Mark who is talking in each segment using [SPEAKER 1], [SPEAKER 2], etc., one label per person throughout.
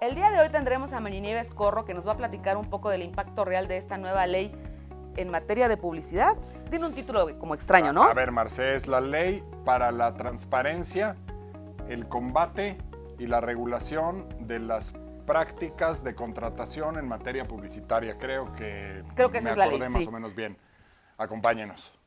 [SPEAKER 1] El día de hoy tendremos a Marinieves Corro, que nos va a platicar un poco del impacto real de esta nueva ley en materia de publicidad. Tiene un título como extraño, ¿no?
[SPEAKER 2] A ver, Marcé, es la ley para la transparencia, el combate y la regulación de las prácticas de contratación en materia publicitaria. Creo que
[SPEAKER 1] esa es la ley,
[SPEAKER 2] más
[SPEAKER 1] sí.
[SPEAKER 2] o menos bien. Acompáñenos.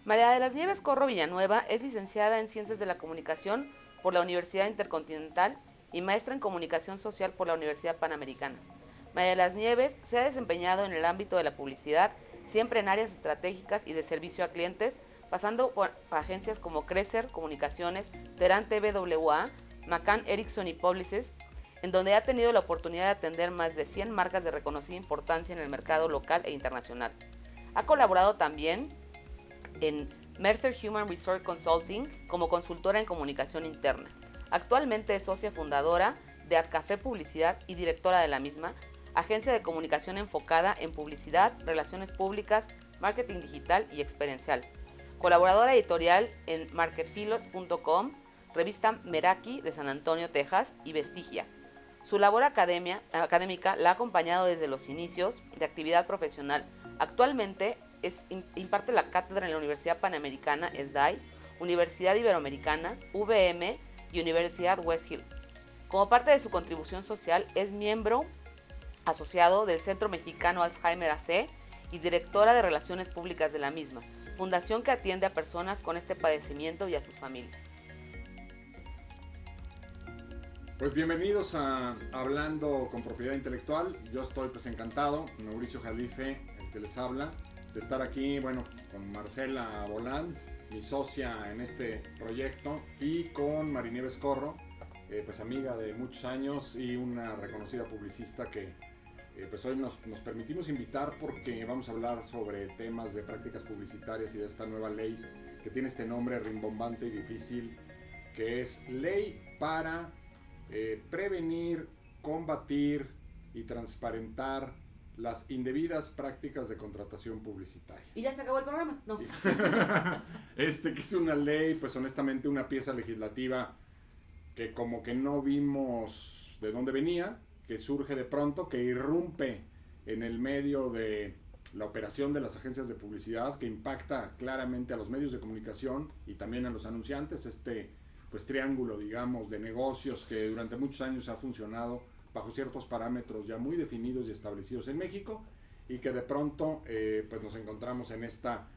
[SPEAKER 1] María de las Nieves Corro Villanueva es licenciada en Ciencias de la Comunicación por la Universidad Intercontinental y maestra en Comunicación Social por la Universidad Panamericana. María de las Nieves se ha desempeñado en el ámbito de la publicidad, siempre en áreas estratégicas y de servicio a clientes, pasando por agencias como Crecer Comunicaciones, Terán TVWA, McCann Erickson y Publicis, en donde ha tenido la oportunidad de atender más de 100 marcas de reconocida importancia en el mercado local e internacional. Ha colaborado también en Mercer Human Resource Consulting como consultora en comunicación interna. Actualmente es socia fundadora de Adcafé Publicidad y directora de la misma, agencia de comunicación enfocada en publicidad, relaciones públicas, marketing digital y experiencial. Colaboradora editorial en marketfilos.com, revista Meraki de San Antonio, Texas y Vestigia. Su labor académica la ha acompañado desde los inicios de actividad profesional. Actualmente imparte la cátedra en la Universidad Panamericana, SDAI, Universidad Iberoamericana, VM y Universidad West Hill. Como parte de su contribución social, es miembro asociado del Centro Mexicano Alzheimer AC y directora de Relaciones Públicas de la misma, fundación que atiende a personas con este padecimiento y a sus familias.
[SPEAKER 2] Pues bienvenidos a Hablando con Propiedad Intelectual. Yo estoy pues encantado, Mauricio Jalife, el que les habla, de estar aquí, bueno, con Marcela Bolán, mi socia en este proyecto, y con Marinieves Corro, pues amiga de muchos años y una reconocida publicista que pues hoy nos permitimos invitar porque vamos a hablar sobre temas de prácticas publicitarias y de esta nueva ley que tiene este nombre rimbombante y difícil, que es Ley para prevenir, combatir y transparentar las indebidas prácticas de contratación publicitaria.
[SPEAKER 1] ¿Y ya se acabó el programa? No.
[SPEAKER 2] Que es una ley, pues honestamente una pieza legislativa que como que no vimos de dónde venía, que surge de pronto, que irrumpe en el medio de la operación de las agencias de publicidad, que impacta claramente a los medios de comunicación y también a los anunciantes, pues triángulo, digamos, de negocios que durante muchos años ha funcionado bajo ciertos parámetros ya muy definidos y establecidos en México, y que de pronto pues nos encontramos en esta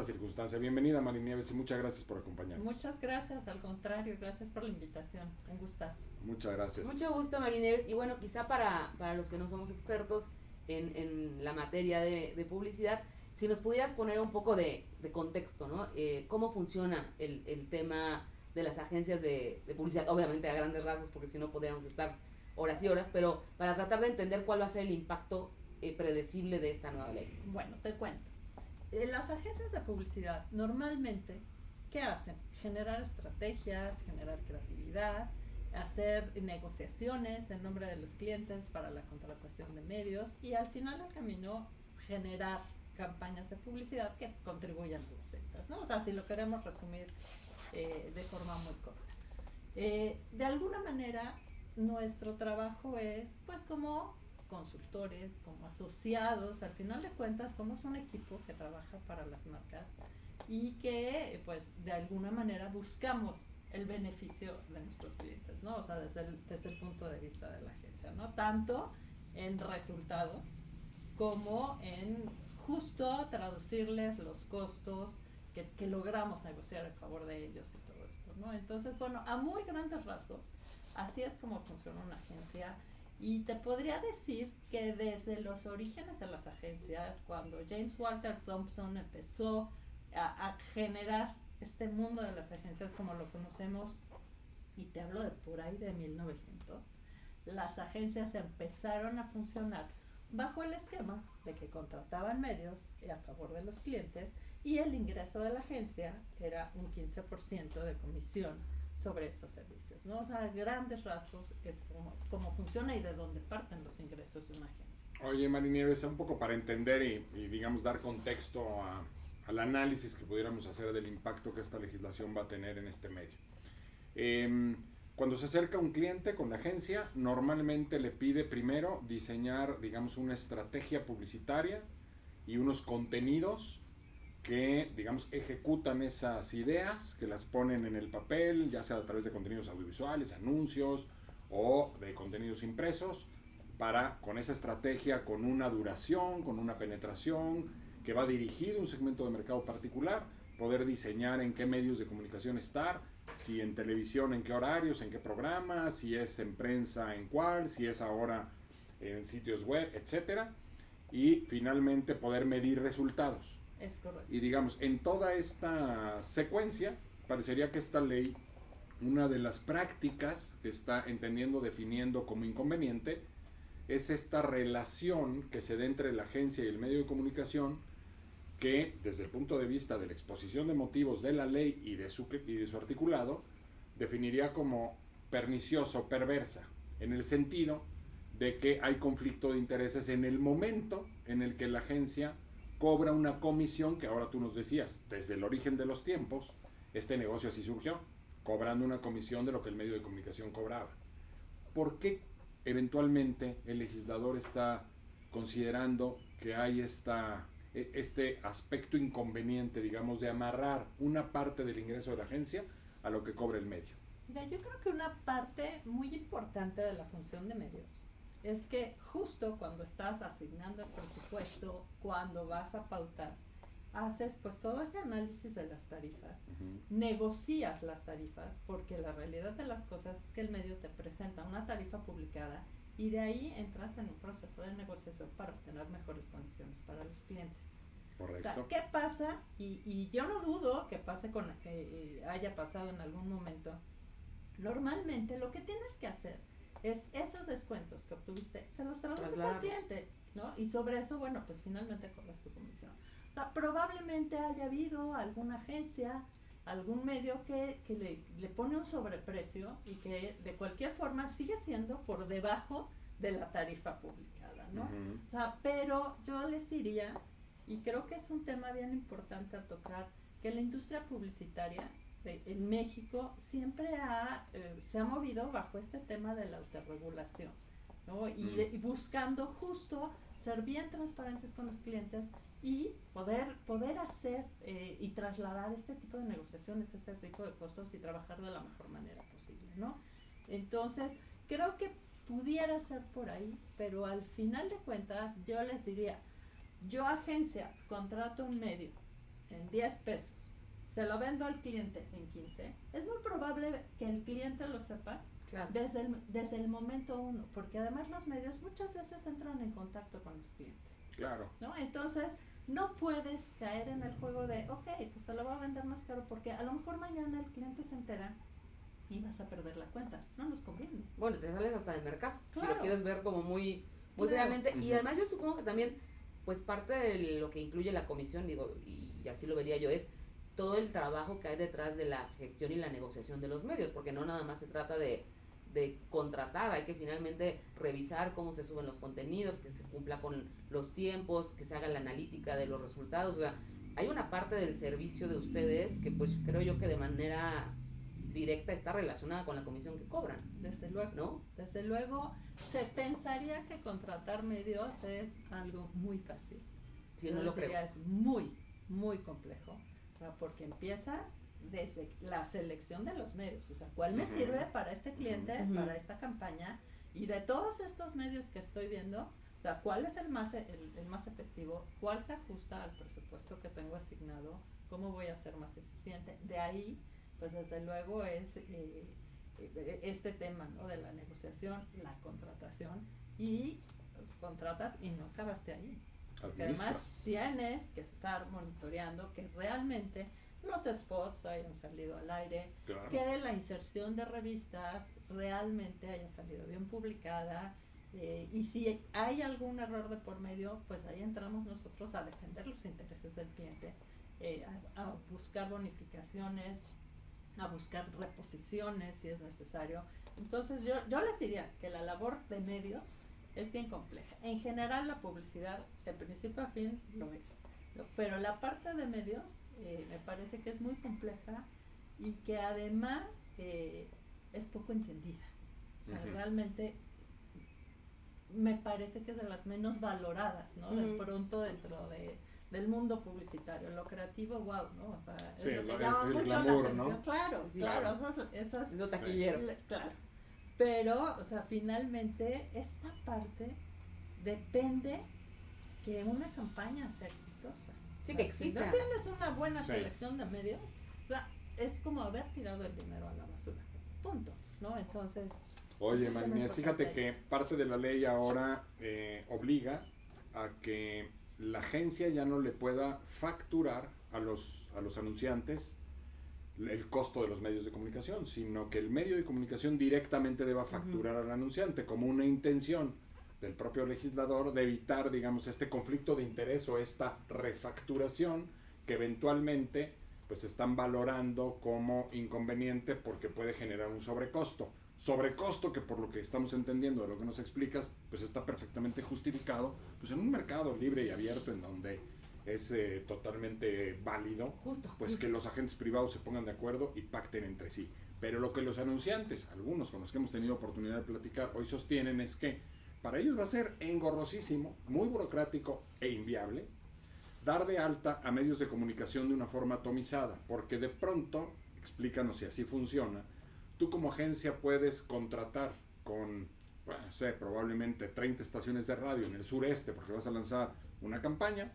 [SPEAKER 2] circunstancia. Bienvenida, Marinieves, y muchas gracias por acompañarnos.
[SPEAKER 3] Muchas gracias, al contrario, gracias por la invitación, un gustazo.
[SPEAKER 2] Muchas gracias.
[SPEAKER 1] Mucho gusto, Marinieves, y bueno, quizá para los que no somos expertos en la materia de publicidad, si nos pudieras poner un poco de contexto, ¿no? ¿Cómo funciona el tema de las agencias de publicidad? Obviamente a grandes rasgos, porque si no podríamos estar horas y horas, pero para tratar de entender cuál va a ser el impacto predecible de esta nueva ley.
[SPEAKER 3] Bueno, te cuento. Las agencias de publicidad normalmente, ¿qué hacen? Generar estrategias, generar creatividad, hacer negociaciones en nombre de los clientes para la contratación de medios y al final del camino generar campañas de publicidad que contribuyan a las ventas, ¿no? O sea, si lo queremos resumir de forma muy corta. De alguna manera, nuestro trabajo es, pues, como consultores, como asociados, al final de cuentas somos un equipo que trabaja para las marcas y que, pues, de alguna manera buscamos el beneficio de nuestros clientes, ¿no? O sea, desde el punto de vista de la agencia, ¿no? Tanto en resultados como en justo traducirles los costos que logramos negociar en favor de ellos y todo esto, ¿no? Entonces, bueno, a muy grandes rasgos, así es como funciona una agencia. Y te podría decir que desde los orígenes de las agencias, cuando James Walter Thompson empezó a generar este mundo de las agencias como lo conocemos, y te hablo de por ahí de 1900, las agencias empezaron a funcionar bajo el esquema de que contrataban medios a favor de los clientes y el ingreso de la agencia era un 15% de comisión sobre esos servicios, ¿no? O sea, a grandes rasgos es cómo funciona y de dónde parten los ingresos de una agencia.
[SPEAKER 2] Oye, Marinieves, un poco para entender y digamos dar contexto al análisis que pudiéramos hacer del impacto que esta legislación va a tener en este medio. Cuando se acerca un cliente con la agencia, normalmente le pide primero diseñar, digamos, una estrategia publicitaria y unos contenidos que, digamos, ejecutan esas ideas, que las ponen en el papel, ya sea a través de contenidos audiovisuales, anuncios o de contenidos impresos, para, con esa estrategia, con una duración, con una penetración, que va dirigido a un segmento de mercado particular, poder diseñar en qué medios de comunicación estar, si en televisión en qué horarios, en qué programas, si es en prensa en cuál, si es ahora en sitios web, etcétera, y finalmente poder medir resultados.
[SPEAKER 3] Es correcto.
[SPEAKER 2] Y digamos, en toda esta secuencia, parecería que esta ley, una de las prácticas que está entendiendo, definiendo como inconveniente, es esta relación que se da entre la agencia y el medio de comunicación, que desde el punto de vista de la exposición de motivos de la ley y de su articulado, definiría como perniciosa o perversa, en el sentido de que hay conflicto de intereses en el momento en el que la agencia cobra una comisión, que ahora tú nos decías, desde el origen de los tiempos, este negocio así surgió, cobrando una comisión de lo que el medio de comunicación cobraba. ¿Por qué eventualmente el legislador está considerando que hay este aspecto inconveniente, digamos, de amarrar una parte del ingreso de la agencia a lo que cobra el medio?
[SPEAKER 3] Mira, yo creo que una parte muy importante de la función de medios es que justo cuando estás asignando el presupuesto, cuando vas a pautar, haces pues todo ese análisis de las tarifas, negocias las tarifas, porque la realidad de las cosas es que el medio te presenta una tarifa publicada y de ahí entras en un proceso de negociación para obtener mejores condiciones para los clientes.
[SPEAKER 2] Correcto.
[SPEAKER 3] O sea, ¿qué pasa? Y yo no dudo que pase haya pasado en algún momento. Normalmente lo que tienes que hacer es esos descuentos que obtuviste, se los traduces al cliente, ¿no? Y sobre eso, bueno, pues finalmente cobras tu comisión. O sea, probablemente haya habido alguna agencia, algún medio que le pone un sobreprecio y que de cualquier forma sigue siendo por debajo de la tarifa publicada, ¿no? O sea, pero yo les diría, y creo que es un tema bien importante a tocar, que la industria publicitaria en México siempre se ha movido bajo este tema de la autorregulación, ¿no? Y buscando justo ser bien transparentes con los clientes y poder hacer y trasladar este tipo de negociaciones, este tipo de costos y trabajar de la mejor manera posible, ¿no? Entonces, creo que pudiera ser por ahí, pero al final de cuentas yo les diría, yo agencia contrato un medio en 10 pesos, se lo vendo al cliente en 15, es muy probable que el cliente lo sepa desde el momento uno, porque además los medios muchas veces entran en contacto con los clientes.
[SPEAKER 2] Claro.
[SPEAKER 3] ¿No? Entonces, no puedes caer en el juego de, ok, pues te lo voy a vender más caro, porque a lo mejor mañana el cliente se entera y vas a perder la cuenta. No nos conviene.
[SPEAKER 1] Bueno, te sales hasta del mercado,
[SPEAKER 3] claro.
[SPEAKER 1] Si lo quieres ver como muy claramente. Y además yo supongo que también, pues parte de lo que incluye la comisión, digo, y así lo vería yo, es todo el trabajo que hay detrás de la gestión y la negociación de los medios, porque no nada más se trata de contratar, hay que finalmente revisar cómo se suben los contenidos, que se cumpla con los tiempos, que se haga la analítica de los resultados. O sea, hay una parte del servicio de ustedes que pues creo yo que de manera directa está relacionada con la comisión que cobran.
[SPEAKER 3] Desde luego,
[SPEAKER 1] ¿no?
[SPEAKER 3] Desde luego, se pensaría que contratar medios es algo muy fácil.
[SPEAKER 1] Sí, no lo creo.
[SPEAKER 3] Es muy, muy complejo, porque empiezas desde la selección de los medios, o sea, ¿cuál me sirve para este cliente, para esta campaña? Y de todos estos medios que estoy viendo, o sea, ¿cuál es el más efectivo? ¿Cuál se ajusta al presupuesto que tengo asignado? ¿Cómo voy a ser más eficiente? De ahí, pues desde luego es este tema, ¿no? De la negociación, la contratación, y contratas y no acabaste ahí. Porque además tienes que estar monitoreando que realmente los spots hayan salido al aire,
[SPEAKER 2] claro.
[SPEAKER 3] Que la inserción de revistas realmente haya salido bien publicada, y si hay algún error de por medio, pues ahí entramos nosotros a defender los intereses del cliente, a buscar bonificaciones, a buscar reposiciones si es necesario. Entonces yo les diría que la labor de medios es bien compleja. En general la publicidad de principio a fin lo es, ¿no? Pero la parte de medios me parece que es muy compleja y que además es poco entendida. O sea, realmente me parece que es de las menos valoradas, ¿no? De pronto dentro del mundo publicitario. Lo creativo, wow, ¿no? O sea,
[SPEAKER 2] sí,
[SPEAKER 3] es lo que
[SPEAKER 2] es
[SPEAKER 3] llama
[SPEAKER 2] el
[SPEAKER 3] mucho
[SPEAKER 2] glamour,
[SPEAKER 3] la atención.
[SPEAKER 2] ¿no?
[SPEAKER 3] Claro,
[SPEAKER 1] Sí,
[SPEAKER 3] claro,
[SPEAKER 1] claro.
[SPEAKER 3] esas
[SPEAKER 1] Es lo taquillero.
[SPEAKER 3] claro. Pero, o sea, finalmente esta parte depende que una campaña sea exitosa.
[SPEAKER 1] Sí,
[SPEAKER 3] O sea,
[SPEAKER 1] que exista.
[SPEAKER 3] Si no tienes una buena
[SPEAKER 2] Sí.
[SPEAKER 3] selección de medios, o sea, es como haber tirado el dinero a la basura. Punto, ¿no? Entonces...
[SPEAKER 2] Oye,
[SPEAKER 3] eso es
[SPEAKER 2] María,
[SPEAKER 3] muy
[SPEAKER 2] fíjate
[SPEAKER 3] importante.
[SPEAKER 2] que parte de la ley ahora obliga a que la agencia ya no le pueda facturar a los anunciantes el costo de los medios de comunicación, sino que el medio de comunicación directamente deba facturar al anunciante como una intención del propio legislador de evitar, digamos, este conflicto de interés o esta refacturación que eventualmente pues están valorando como inconveniente porque puede generar un sobrecosto que por lo que estamos entendiendo de lo que nos explicas pues está perfectamente justificado pues en un mercado libre y abierto en donde es totalmente válido
[SPEAKER 1] Justo.
[SPEAKER 2] pues que los agentes privados se pongan de acuerdo y pacten entre sí. Pero lo que los anunciantes, algunos con los que hemos tenido oportunidad de platicar, hoy sostienen es que para ellos va a ser engorrosísimo, muy burocrático e inviable dar de alta a medios de comunicación de una forma atomizada, porque de pronto, explícanos si así funciona, tú como agencia puedes contratar con, bueno, no sé, probablemente 30 estaciones de radio en el sureste, porque vas a lanzar una campaña,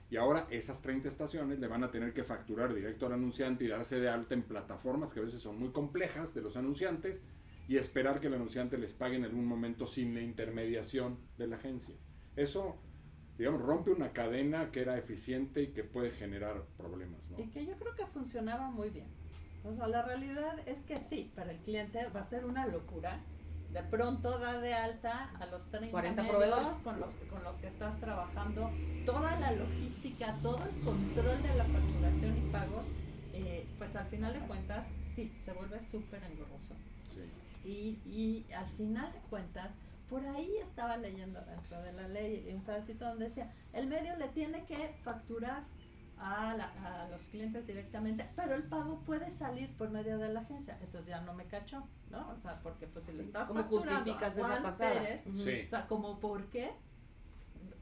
[SPEAKER 2] y ahora esas 30 estaciones le van a tener que facturar directo al anunciante y darse de alta en plataformas que a veces son muy complejas de los anunciantes, y esperar que el anunciante les pague en algún momento sin la intermediación de la agencia. Eso, digamos, rompe una cadena que era eficiente y que puede generar problemas, ¿no?
[SPEAKER 3] Y que yo creo que funcionaba muy bien. O sea, la realidad es que sí, para el cliente va a ser una locura. De pronto da de alta a los 30
[SPEAKER 1] 40
[SPEAKER 3] medios
[SPEAKER 1] proveedores.
[SPEAKER 3] con los que estás trabajando, toda la logística, todo el control de la facturación y pagos, pues al final de cuentas sí, se vuelve súper engorroso.
[SPEAKER 2] Sí.
[SPEAKER 3] Y al final de cuentas, por ahí estaba leyendo dentro de la ley un pedacito donde decía, el medio le tiene que facturar a los clientes directamente, pero el pago puede salir por medio de la agencia. Entonces ya no me cachó, ¿no? O sea, porque pues si le estás
[SPEAKER 1] ¿Cómo
[SPEAKER 3] facturando
[SPEAKER 1] justificas
[SPEAKER 3] a Juan
[SPEAKER 1] esa pasada?
[SPEAKER 3] Pérez,
[SPEAKER 2] Sí.
[SPEAKER 3] o sea, como por qué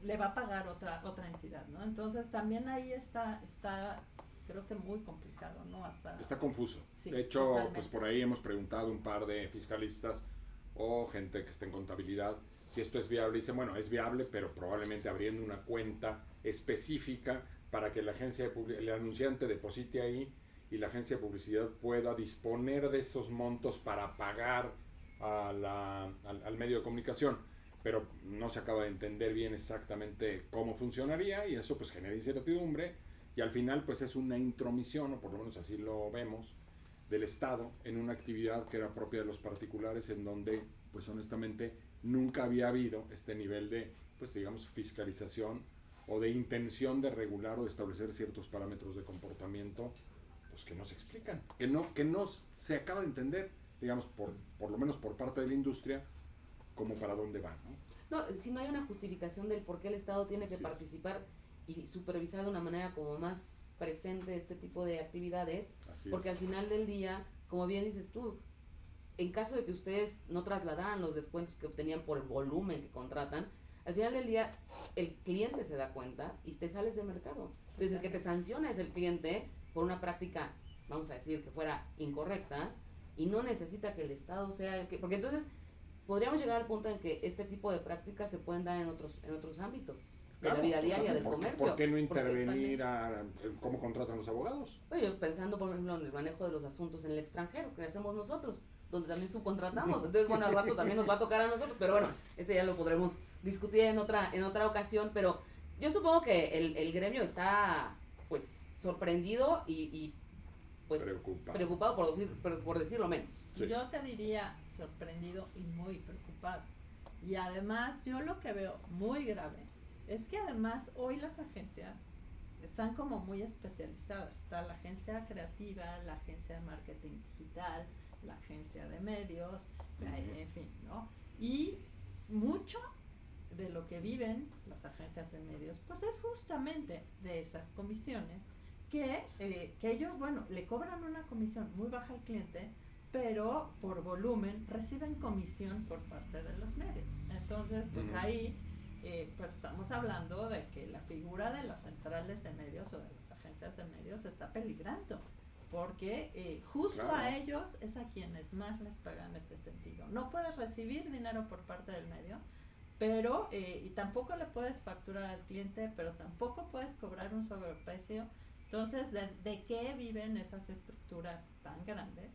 [SPEAKER 3] le va a pagar otra entidad, ¿no? Entonces también ahí está creo que muy complicado, ¿no?
[SPEAKER 2] Está confuso.
[SPEAKER 3] Sí,
[SPEAKER 2] de hecho,
[SPEAKER 3] totalmente.
[SPEAKER 2] pues por ahí hemos preguntado a un par de fiscalistas o gente que está en contabilidad si esto es viable. Dicen, bueno, es viable, pero probablemente abriendo una cuenta específica para que la agencia el anunciante deposite ahí y la agencia de publicidad pueda disponer de esos montos para pagar al medio de comunicación. Pero no se acaba de entender bien exactamente cómo funcionaría y eso pues genera incertidumbre y al final pues es una intromisión, o por lo menos así lo vemos, del Estado en una actividad que era propia de los particulares, en donde pues honestamente nunca había habido este nivel de pues digamos fiscalización o de intención de regular o de establecer ciertos parámetros de comportamiento pues que no se explican, que no se acaba de entender, digamos, por lo menos por parte de la industria, como para dónde van, ¿no?
[SPEAKER 1] No, si no hay una justificación del por qué el Estado tiene que
[SPEAKER 2] Así es.
[SPEAKER 1] participar y supervisar de una manera como más presente este tipo de actividades,
[SPEAKER 2] Así
[SPEAKER 1] porque
[SPEAKER 2] es.
[SPEAKER 1] al final del día, como bien dices tú, en caso de que ustedes no trasladaran los descuentos que obtenían por el volumen que contratan, al final del día el cliente se da cuenta y te sales del mercado. Entonces el que te sanciona es el cliente por una práctica, vamos a decir, que fuera incorrecta y no necesita que el Estado sea el que... Porque entonces podríamos llegar al punto en que este tipo de prácticas se pueden dar en otros ámbitos de la vida diaria del comercio.
[SPEAKER 2] ¿Por qué no
[SPEAKER 1] Porque
[SPEAKER 2] intervenir a cómo contratan los abogados?
[SPEAKER 1] Oye, pensando por ejemplo en el manejo de los asuntos en el extranjero, que hacemos nosotros, donde también subcontratamos, entonces bueno, al rato también nos va a tocar a nosotros, pero bueno, ese ya lo podremos discutir en otra ocasión, pero yo supongo que el gremio está pues sorprendido y pues preocupado por decirlo menos.
[SPEAKER 2] Sí.
[SPEAKER 3] Yo te diría sorprendido y muy preocupado. Y además yo lo que veo muy grave es que además hoy las agencias están como muy especializadas. Está la agencia creativa, la agencia de marketing digital, la agencia de medios, en fin, ¿no? Y mucho de lo que viven las agencias de medios, pues es justamente de esas comisiones que ellos, bueno, le cobran una comisión muy baja al cliente, pero por volumen reciben comisión por parte de los medios. Entonces, pues ahí pues estamos hablando de que la figura de las centrales de medios o de las agencias de medios está peligrando, porque justo
[SPEAKER 2] claro,
[SPEAKER 3] a ellos es a quienes más les pagan este sentido. No puedes recibir dinero por parte del medio, pero y tampoco le puedes facturar al cliente, pero tampoco puedes cobrar un sobreprecio. Entonces, ¿de qué viven esas estructuras tan grandes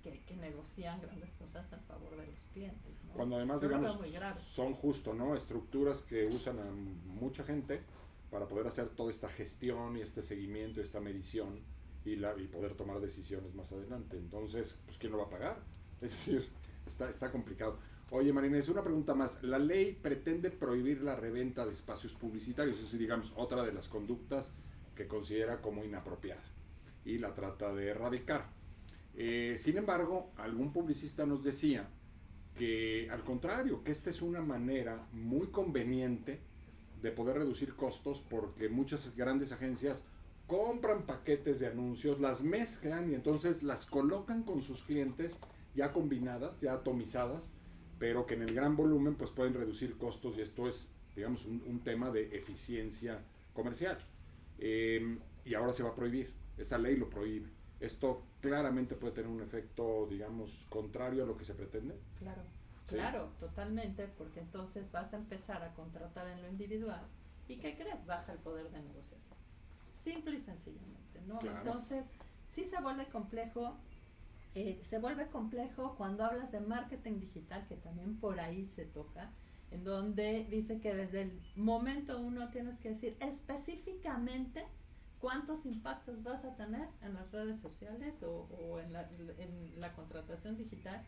[SPEAKER 3] que negocian grandes cosas en favor de los clientes, ¿no?
[SPEAKER 2] Cuando además,
[SPEAKER 3] yo
[SPEAKER 2] digamos,
[SPEAKER 3] muy grave.
[SPEAKER 2] son justo, ¿no? Estructuras que usan a mucha gente para poder hacer toda esta gestión y este seguimiento, esta medición y poder tomar decisiones más adelante. Entonces, pues, ¿quién lo va a pagar? Es decir, está complicado. Oye, Marina, es una pregunta más. La ley pretende prohibir la reventa de espacios publicitarios, es decir, digamos, otra de las conductas que considera como inapropiada y la trata de erradicar. Sin embargo, algún publicista nos decía que al contrario, que esta es una manera muy conveniente de poder reducir costos porque muchas grandes agencias compran paquetes de anuncios, las mezclan y entonces las colocan con sus clientes ya combinadas, ya atomizadas, pero que en el gran volumen pues pueden reducir costos y esto es, digamos, un tema de eficiencia comercial. Y ahora se va a prohibir, esta ley lo prohíbe. Esto claramente puede tener un efecto, digamos, contrario a lo que se pretende.
[SPEAKER 3] Claro,
[SPEAKER 2] ¿sí?
[SPEAKER 3] Claro, totalmente, porque entonces vas a empezar a contratar en lo individual y ¿qué crees? Baja el poder de negociación. Simple y sencillamente, ¿no?
[SPEAKER 2] Claro.
[SPEAKER 3] Entonces, sí se vuelve complejo cuando hablas de marketing digital, que también por ahí se toca, en donde dice que desde el momento uno tienes que decir específicamente cuántos impactos vas a tener en las redes sociales o en la contratación digital,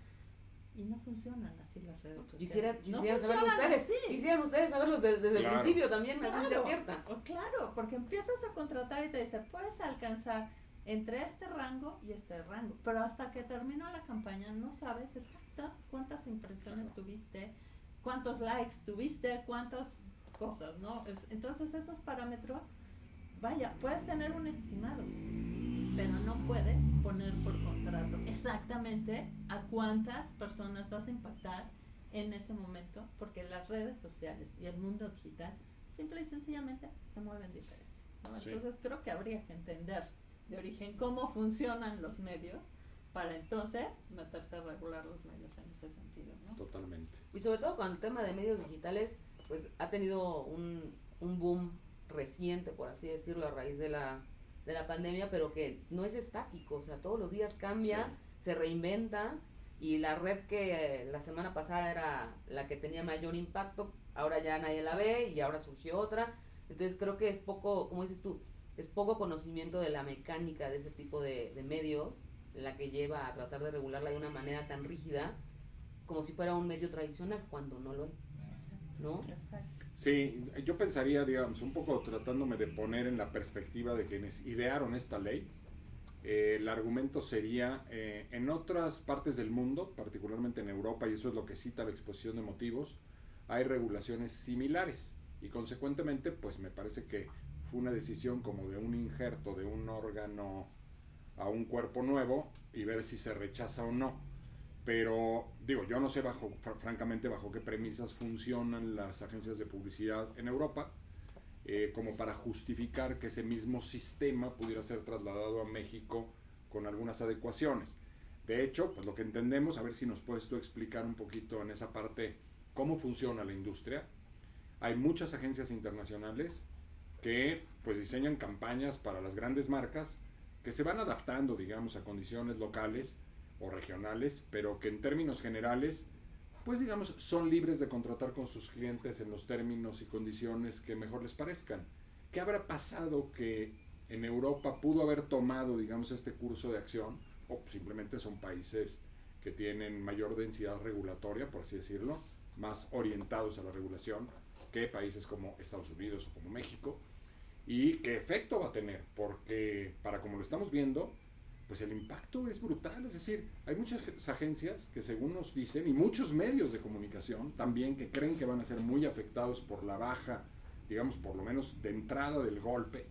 [SPEAKER 3] y no funcionan así las redes sociales.
[SPEAKER 1] Quisieran saberlo ustedes. Quisieran ustedes saberlos desde el principio también, la ciencia cierta.
[SPEAKER 3] Claro, porque empiezas a contratar y te dice, puedes alcanzar entre este rango y este rango, pero hasta que termina la campaña no sabes exacto cuántas impresiones tuviste, cuántos likes tuviste, cuántas cosas, ¿no? Entonces esos parámetros, vaya, puedes tener un estimado, pero no puedes poner por contrato exactamente a cuántas personas vas a impactar en ese momento, porque las redes sociales y el mundo digital simple y sencillamente se mueven diferente, ¿no?
[SPEAKER 2] Sí.
[SPEAKER 3] Entonces creo que habría que entender de origen cómo funcionan los medios para entonces meterte a regular los medios en ese sentido, ¿no?
[SPEAKER 2] Totalmente.
[SPEAKER 1] Y sobre todo con el tema de medios digitales, pues ha tenido un boom reciente, por así decirlo, a raíz de la pandemia, pero que no es estático, o sea, todos los días cambia, se reinventa, y la red que la semana pasada era la que tenía mayor impacto, ahora ya nadie la ve y ahora surgió otra. Entonces creo que es poco, como dices tú, es poco conocimiento de la mecánica de ese tipo de medios, la que lleva a tratar de regularla de una manera tan rígida como si fuera un medio tradicional, cuando no lo es, ¿no?
[SPEAKER 3] Exacto.
[SPEAKER 2] Sí, yo pensaría, digamos, un poco tratándome de poner en la perspectiva de quienes idearon esta ley. El argumento sería, en otras partes del mundo, particularmente en Europa, y eso es lo que cita la exposición de motivos, hay regulaciones similares y consecuentemente, pues me parece que fue una decisión como de un injerto de un órgano a un cuerpo nuevo y ver si se rechaza o no. Pero digo, yo no sé francamente bajo qué premisas funcionan las agencias de publicidad en Europa, como para justificar que ese mismo sistema pudiera ser trasladado a México con algunas adecuaciones. De hecho, pues lo que entendemos, a ver si nos puedes tú explicar un poquito en esa parte cómo funciona la industria. Hay muchas agencias internacionales que pues diseñan campañas para las grandes marcas que se van adaptando, digamos, a condiciones locales o regionales, pero que en términos generales, pues digamos, son libres de contratar con sus clientes en los términos y condiciones que mejor les parezcan. ¿Qué habrá pasado que en Europa pudo haber tomado, digamos, este curso de acción? O simplemente son países que tienen mayor densidad regulatoria, por así decirlo, más orientados a la regulación que países como Estados Unidos o como México. y qué efecto va a tener, porque para como lo estamos viendo, pues el impacto es brutal. Es decir, hay muchas agencias que según nos dicen, y muchos medios de comunicación también, que creen que van a ser muy afectados por la baja, digamos, por lo menos de entrada del golpe,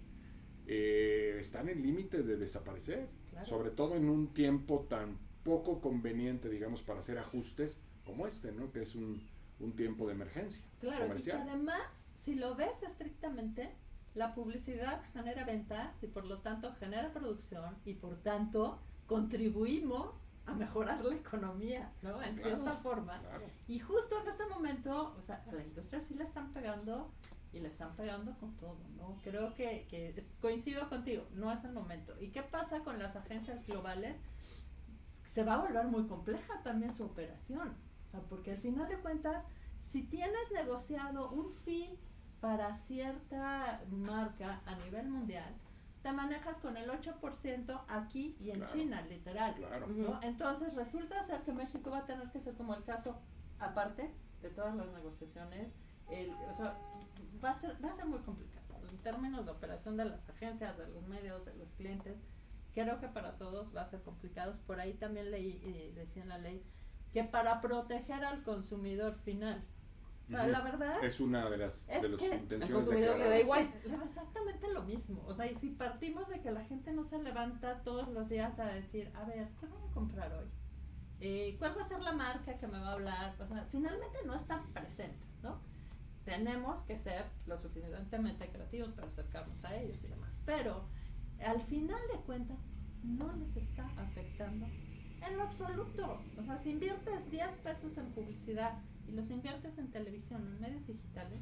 [SPEAKER 2] están en límite de desaparecer,
[SPEAKER 3] Claro.
[SPEAKER 2] sobre todo en un tiempo tan poco conveniente, digamos, para hacer ajustes como este, ¿no? Que es un tiempo de emergencia
[SPEAKER 3] Claro,
[SPEAKER 2] comercial.
[SPEAKER 3] y que además, si lo ves estrictamente, la publicidad genera ventas y por lo tanto genera producción y por tanto contribuimos a mejorar la economía, ¿no? En
[SPEAKER 2] Claro,
[SPEAKER 3] cierta forma.
[SPEAKER 2] claro.
[SPEAKER 3] Y justo en este momento, o sea, a la industria sí le están pegando y le están pegando con todo, ¿no? Creo que coincido contigo, no es el momento. ¿Y qué pasa con las agencias globales? Se va a volver muy compleja también su operación, o sea, porque al final de cuentas, si tienes negociado un fee para cierta marca a nivel mundial, te manejas con el 8% aquí y en
[SPEAKER 2] Claro.
[SPEAKER 3] China, literal.
[SPEAKER 2] Claro.
[SPEAKER 3] ¿No? Entonces resulta ser que México va a tener que ser como el caso aparte de todas las negociaciones. O sea, va a ser muy complicado en términos de operación de las agencias, de los medios, de los clientes. Creo que para todos va a ser complicado. Por ahí también leí, decía en la ley, que para proteger al consumidor final. O sea, la verdad
[SPEAKER 2] es una de las
[SPEAKER 3] es que
[SPEAKER 2] intenciones
[SPEAKER 1] al consumidor le da
[SPEAKER 2] declaradas.
[SPEAKER 1] igual.
[SPEAKER 3] le da exactamente lo mismo. O sea, y si partimos de que la gente no se levanta todos los días a decir, a ver, ¿qué voy a comprar hoy? ¿Cuál va a ser la marca que me va a hablar? O sea, finalmente no están presentes, ¿no? Tenemos que ser lo suficientemente creativos para acercarnos a ellos y demás. Pero al final de cuentas no les está afectando en lo absoluto. O sea, si inviertes 10 pesos en publicidad y los inviertes en televisión, en medios digitales,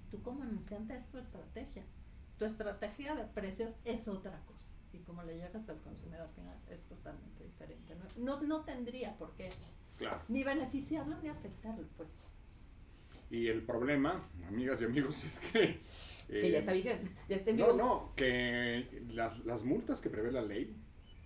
[SPEAKER 3] tú como anunciante es tu estrategia. Tu estrategia de precios es otra cosa. Y como le llegas al consumidor final es totalmente diferente. No tendría por qué
[SPEAKER 2] Claro.
[SPEAKER 3] ni beneficiarlo ni afectarlo, pues.
[SPEAKER 2] Y el problema, amigas y amigos, es que...
[SPEAKER 1] Que ya está vigente, ya está en
[SPEAKER 2] No,
[SPEAKER 1] vigor.
[SPEAKER 2] no, que las multas que prevé la ley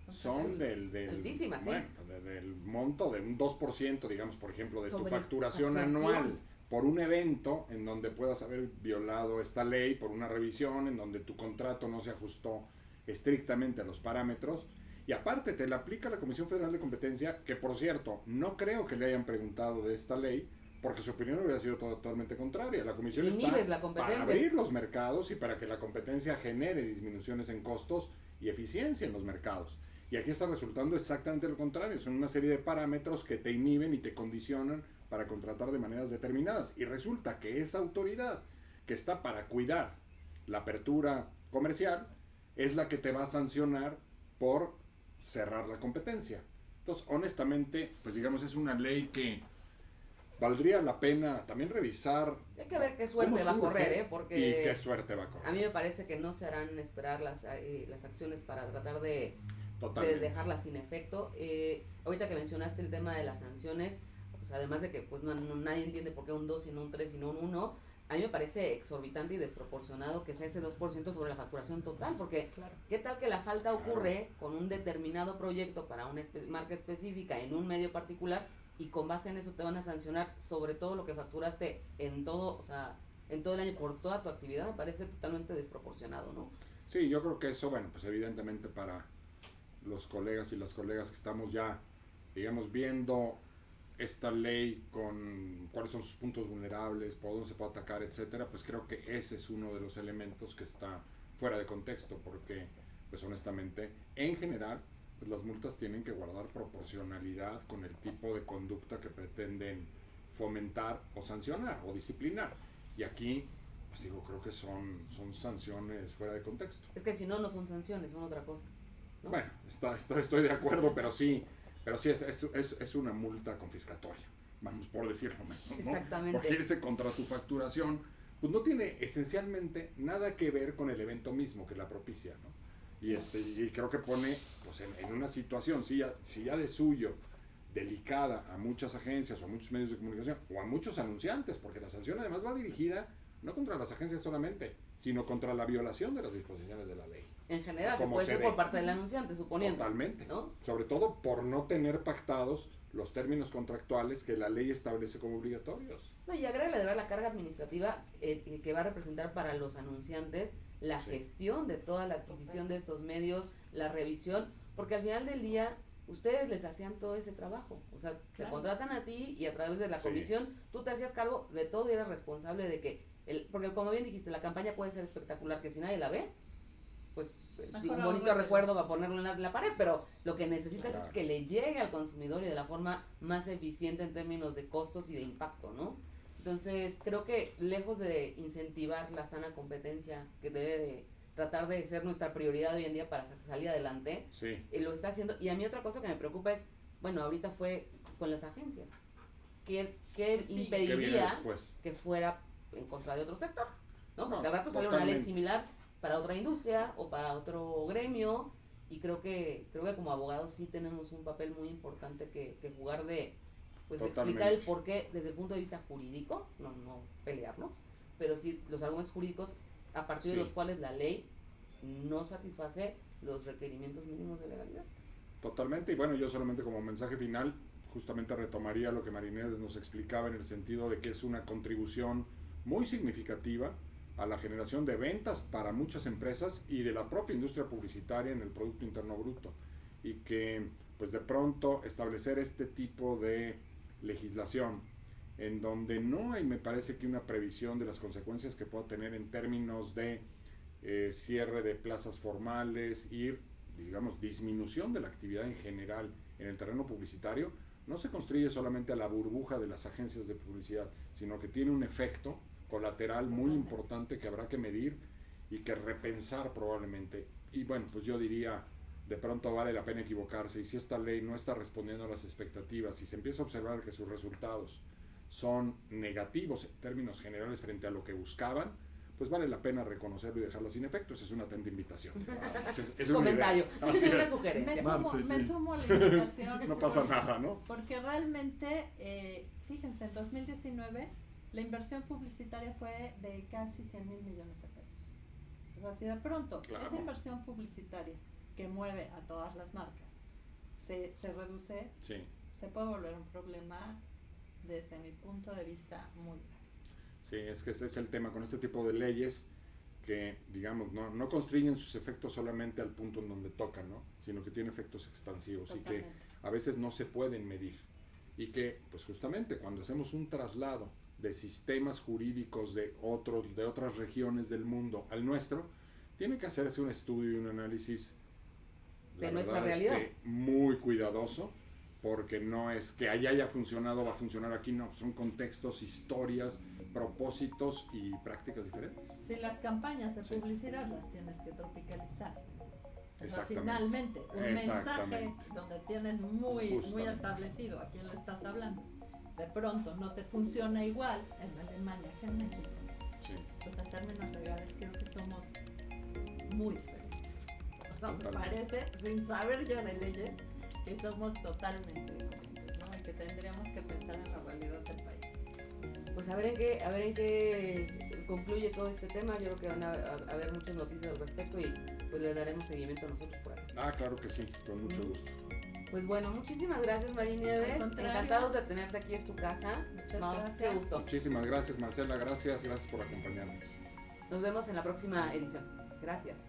[SPEAKER 2] son del
[SPEAKER 1] altísimas, sí.
[SPEAKER 2] bueno, del monto de un 2%, digamos, por ejemplo, de tu
[SPEAKER 1] Sobre
[SPEAKER 2] facturación
[SPEAKER 1] facturación.
[SPEAKER 2] anual por un evento en donde puedas haber violado esta ley, por una revisión en donde tu contrato no se ajustó estrictamente a los parámetros. Y aparte te la aplica la Comisión Federal de Competencia, que por cierto, no creo que le hayan preguntado de esta ley, porque su opinión hubiera sido totalmente contraria. La comisión
[SPEAKER 1] Inhibes
[SPEAKER 2] está
[SPEAKER 1] la competencia.
[SPEAKER 2] para abrir los mercados y para que la competencia genere disminuciones en costos y eficiencia en los mercados. Y aquí está resultando exactamente lo contrario. Son una serie de parámetros que te inhiben y te condicionan para contratar de maneras determinadas. Y resulta que esa autoridad que está para cuidar la apertura comercial es la que te va a sancionar por cerrar la competencia. Entonces, honestamente, pues digamos, es una ley que valdría la pena también revisar.
[SPEAKER 1] Hay que ver qué suerte va a correr, porque
[SPEAKER 2] y qué suerte va a correr.
[SPEAKER 1] a mí me parece que no se harán esperar las acciones para tratar de
[SPEAKER 2] Totalmente.
[SPEAKER 1] dejarlas sin efecto. Ahorita que mencionaste el tema de las sanciones, pues además de que pues nadie entiende por qué un 2 y no un 3 y no un 1, a mí me parece exorbitante y desproporcionado que sea ese 2% sobre la facturación total, porque
[SPEAKER 3] Claro.
[SPEAKER 1] ¿qué tal que la falta ocurre con un determinado proyecto para una marca específica en un medio particular y con base en eso te van a sancionar sobre todo lo que facturaste en todo, o sea, en todo el año por toda tu actividad? Me parece totalmente desproporcionado, ¿no?
[SPEAKER 2] Sí, yo creo que eso, bueno, pues evidentemente para los colegas y las colegas que estamos ya, digamos, viendo esta ley con cuáles son sus puntos vulnerables, por dónde se puede atacar, etcétera, pues creo que ese es uno de los elementos que está fuera de contexto, porque, pues honestamente, en general, pues las multas tienen que guardar proporcionalidad con el tipo de conducta que pretenden fomentar o sancionar o disciplinar. Y aquí, pues digo, creo que son sanciones fuera de contexto.
[SPEAKER 1] Es que si no, no son sanciones, son otra cosa, ¿no?
[SPEAKER 2] Bueno, estoy de acuerdo, pero sí es una multa confiscatoria, vamos por decirlo menos, ¿no?
[SPEAKER 1] Exactamente.
[SPEAKER 2] Porque irse contra tu facturación, pues no tiene esencialmente nada que ver con el evento mismo que la propicia, ¿no? Y creo que pone pues en una situación, si ya de suyo, delicada a muchas agencias o a muchos medios de comunicación o a muchos anunciantes, porque la sanción además va dirigida no contra las agencias solamente, sino contra la violación de las disposiciones de la ley.
[SPEAKER 1] En general, que
[SPEAKER 2] Como
[SPEAKER 1] puede
[SPEAKER 2] se
[SPEAKER 1] ser
[SPEAKER 2] ve.
[SPEAKER 1] por parte del anunciante, suponiendo.
[SPEAKER 2] Totalmente.
[SPEAKER 1] ¿No?
[SPEAKER 2] Sobre todo por no tener pactados los términos contractuales que la ley establece como obligatorios.
[SPEAKER 1] No, y agrégale de ver la carga administrativa que va a representar para los anunciantes la gestión de toda la adquisición de estos medios, la revisión, porque al final del día ustedes les hacían todo ese trabajo, o sea, te contratan a ti y a través de la comisión tú te hacías cargo de todo y eras responsable de que, porque como bien dijiste, la campaña puede ser espectacular, que si nadie la ve, pues un bonito recuerdo va a ponerlo en la pared, pero lo que necesitas es que le llegue al consumidor y de la forma más eficiente en términos de costos y de impacto, ¿no? Entonces, creo que lejos de incentivar la sana competencia, que debe de tratar de ser nuestra prioridad hoy en día para salir adelante, lo está haciendo. Y a mí otra cosa que me preocupa es, bueno, ahorita fue con las agencias, que impediría que fuera en contra de otro sector, ¿no? Porque al rato sale una ley similar para otra industria o para otro gremio, y creo que como abogados sí tenemos un papel muy importante que jugar de explicar el porqué desde el punto de vista jurídico, no pelearnos, pero sí los argumentos jurídicos a partir de los cuales la ley no satisface los requerimientos mínimos de legalidad.
[SPEAKER 2] Totalmente, y bueno, yo solamente como mensaje final justamente retomaría lo que Marinieves nos explicaba en el sentido de que es una contribución muy significativa a la generación de ventas para muchas empresas y de la propia industria publicitaria en el Producto Interno Bruto, y que pues de pronto establecer este tipo de legislación en donde no hay, me parece que una previsión de las consecuencias que pueda tener en términos de cierre de plazas formales y, digamos, disminución de la actividad en general en el terreno publicitario, no se construye solamente a la burbuja de las agencias de publicidad, sino que tiene un efecto colateral muy importante que habrá que medir y que repensar probablemente. Y bueno, pues yo diría, de pronto vale la pena equivocarse, y si esta ley no está respondiendo a las expectativas, si se empieza a observar que sus resultados son negativos en términos generales frente a lo que buscaban, pues vale la pena reconocerlo y dejarlo sin efectos. Es una atenta invitación.
[SPEAKER 1] Es un comentario, es una sugerencia.
[SPEAKER 3] Me sumo a la invitación.
[SPEAKER 2] No pasa nada, ¿no?
[SPEAKER 3] Porque realmente, fíjense, en 2019 la inversión publicitaria fue de casi 100 mil millones de pesos. O sea, si de pronto esa inversión publicitaria que mueve a todas las marcas se reduce, se puede volver un problema desde mi punto de vista muy grave.
[SPEAKER 2] Sí, es que ese es el tema con este tipo de leyes que, digamos, no constriñen sus efectos solamente al punto en donde tocan, ¿no? Sino que tienen efectos expansivos. Totalmente. Y que a veces no se pueden medir, y que pues justamente cuando hacemos un traslado de sistemas jurídicos de otras regiones del mundo al nuestro, tiene que hacerse un estudio y un análisis
[SPEAKER 1] de nuestra realidad
[SPEAKER 2] muy cuidadoso, porque no es que allá haya funcionado, va a funcionar aquí, no, son contextos, historias, propósitos y prácticas diferentes.
[SPEAKER 3] Sí, las campañas de publicidad las tienes que tropicalizar. O sea, finalmente, un mensaje donde tienes muy establecido a quién le estás hablando, de pronto no te funciona igual en Alemania que en México. Pues en términos legales creo que somos muy diferentes. No, me parece, sin saber yo de leyes, que somos totalmente diferentes, ¿no? Y que tendríamos que pensar en la realidad del país.
[SPEAKER 1] Pues a ver en qué concluye todo este tema. Yo creo que van a haber muchas noticias al respecto y pues le daremos seguimiento a nosotros por aquí.
[SPEAKER 2] Claro que sí, con mucho gusto.
[SPEAKER 1] Pues bueno, muchísimas gracias, Marinieves. Encantados de tenerte aquí, es tu casa.
[SPEAKER 3] Muchas gracias.
[SPEAKER 1] Qué gusto.
[SPEAKER 2] Muchísimas gracias, Marcela, gracias por acompañarnos.
[SPEAKER 1] Nos vemos en la próxima edición. Gracias.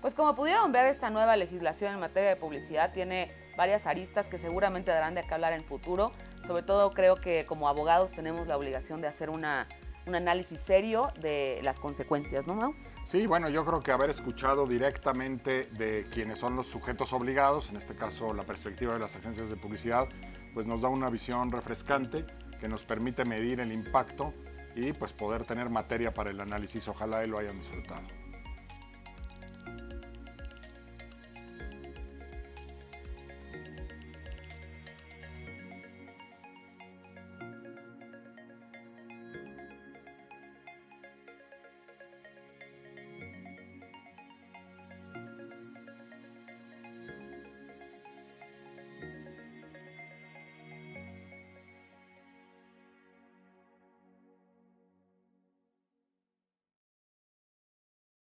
[SPEAKER 1] Pues como pudieron ver, esta nueva legislación en materia de publicidad tiene varias aristas que seguramente darán de qué hablar en futuro. Sobre todo creo que como abogados tenemos la obligación de hacer un análisis serio de las consecuencias, ¿no, Mau?
[SPEAKER 2] Sí, bueno, yo creo que haber escuchado directamente de quienes son los sujetos obligados, en este caso la perspectiva de las agencias de publicidad, pues nos da una visión refrescante que nos permite medir el impacto y pues poder tener materia para el análisis. Ojalá y lo hayan disfrutado.